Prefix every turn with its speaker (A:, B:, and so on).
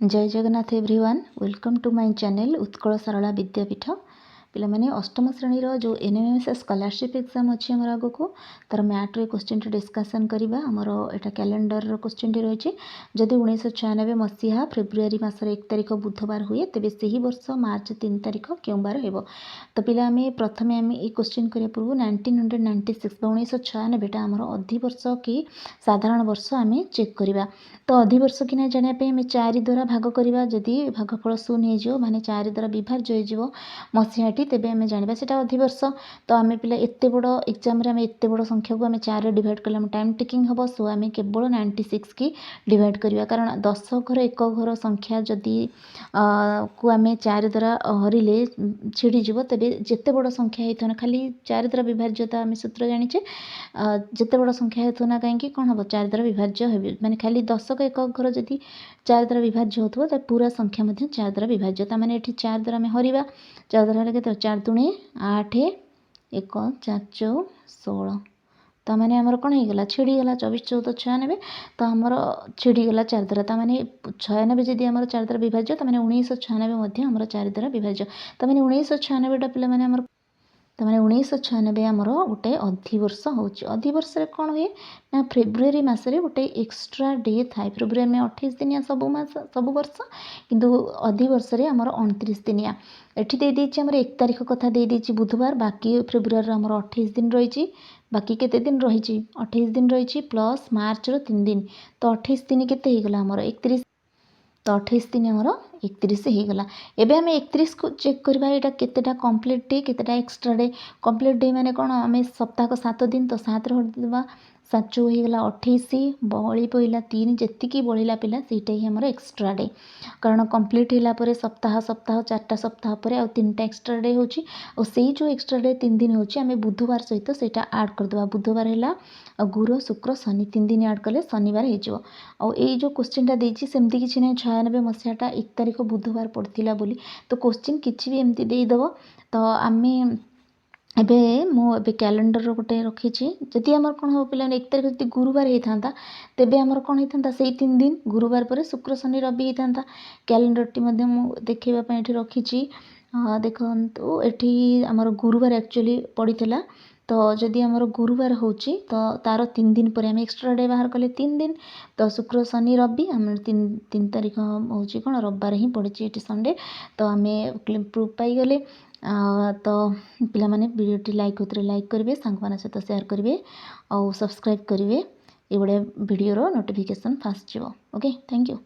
A: जय Jagannath everyone welcome to my channel Utkal Sarala Vidyapith पिला माने अष्टम श्रेणी जो एनएमएमएस स्कॉलरशिप एग्जाम अच्छी आमर आग को तार मैट्रे क्वेश्चन डिस्कसन करवा आमर एटा कैलेंडर क्वेश्चन रही जदि 1996 मसीहा फेब्रुआरी मासर 1 तारिख बुधवार हुए तेज से ही वर्ष मार्च 3 तारिख क्यों बार हो तो पिला आम प्रथम आम ये क्वेश्चन करने पूर्व 1996 1996 आमर अधिवर्ष कि साधारण वर्ष आम चेक करवा तो अधिवर्ष कि ना जानापी आम 4 द्वारा भाग करवा जदि भागफल 0 हो माने 4 द्वारा विभाज्य हो मसीहाटी तेबे आम जाना से अधिवर्ष तो आम पिला एत बड़ एग्जाम आम एत बड़ संख्या को आम 4 डिवाइड कले टाइम टेकिंग हम सो आम केवल 96 की डिवाइड करवा कारण 10 घर 1 घर संख्या जदि को आम 4 द्वारा हरिले छिड़ीज तेज जिते बड़ संख्या होता ना खाली 4 द्वारा विभाज्यता आम सूत्र जाचे जिते बड़ संख्या होता ना कहीं कौन हम 4 द्वारा विभाज्य हे माने खाली 10 का 1 घर जदि 4 द्वारा विभाज्य होता तो पूरा संख्या 4 द्वारा विभाज्य मैंने 4 द्वारा आम हरवा 4 द्वारा के 4 दूणे 8 1 4 4 16 तो मैंने आमर कौन होगा छिड़ीगला 24 14 96 तो आमर छिड़ीगला 4 द्वारा तो मैंने 96 जदि आम 4 द्वारा विभाज्य तो मैंने 1996 आमर 4 द्वारा विभाज्य तो मैंने 1996 पे मैंने तो मैंने 1996 आमर गोटे अधिवर्ष होवर्ष कौन हुए ना फेब्रुआरी मसरे गोटे एक्स्ट्रा डे थाए फेब्रुआरी में 28 दिनिया सब वर्ष किंतु अधिवर्ष आमर 29 दिनिया एठी दे देछि आमर 1 तारिख कथा दे देछि बुधवार बाकी फेब्रुआरी आमर 28 दिन रही बाकी केते दिन रही 28 दिन रही प्लस मार्च 3 दिन तो 28 दिन केते होगला आमर 31 तो 28 दिन आमर 31 होगला एबे आम 31 को चेक करवा यहाँ केतेटा कंप्लीट डे केतेटा एक्स्ट्रा डे कंप्लीट डे माने कौन आम सप्ताह 7 दिन तो 7 हरदेवा 7 होगला 28 बहली पड़ा 3 जी बढ़ला पिला सीटा ही आमर एक्स्ट्रा डे कारण कंप्लीट होगा सप्ताह सप्ताह 4टा सप्ताह पर आ 3टा एक्स्ट्रा डे होची और से जो एक्स्ट्रा डे 3 दिन होची आम बुधवार सहित सेटा ऐड करदेवा बुधवार है गुरु शुक्र शनि 3 दिन ऐड कले शनिवार हो जो क्वेश्चनटा देछि सेमती किछि ना 96 मसीहाटा 1 तारिख बुधवार पड़ता बोली तो क्वेश्चन किछि भी एमती देदेव तो आम एबे मो कैलेंडर गोटे रखी जदि आमर कौन हम पे 1 तारिख जब गुरुवार होता तेबे आमर कौन होता से 3 दिन गुरुवार पर शुक्र शनि रवि होता कैलेंडर टी देखापी ये रखी देखो ये आमर गुरुवार एक्चुअली पड़ता तो जदि आमर गुरुवार होची तो तार 3 दिन पर आम एक्स्ट्रा डे बाहर कले 3 दिन तो शुक्र शनि रवि आम 3 तारिख हूँ कौन रविवार ही पड़ी ये संडे तो आम प्रूफ पाईगले तो पिला माने वीडियोटी लाइक होते लाइक करेंगे सांग सहित शेयर करेंगे और सब्सक्राइब करेंगे ये वीडियोर नोटिफिकेशन फास्ट जाव ओके थैंक यू।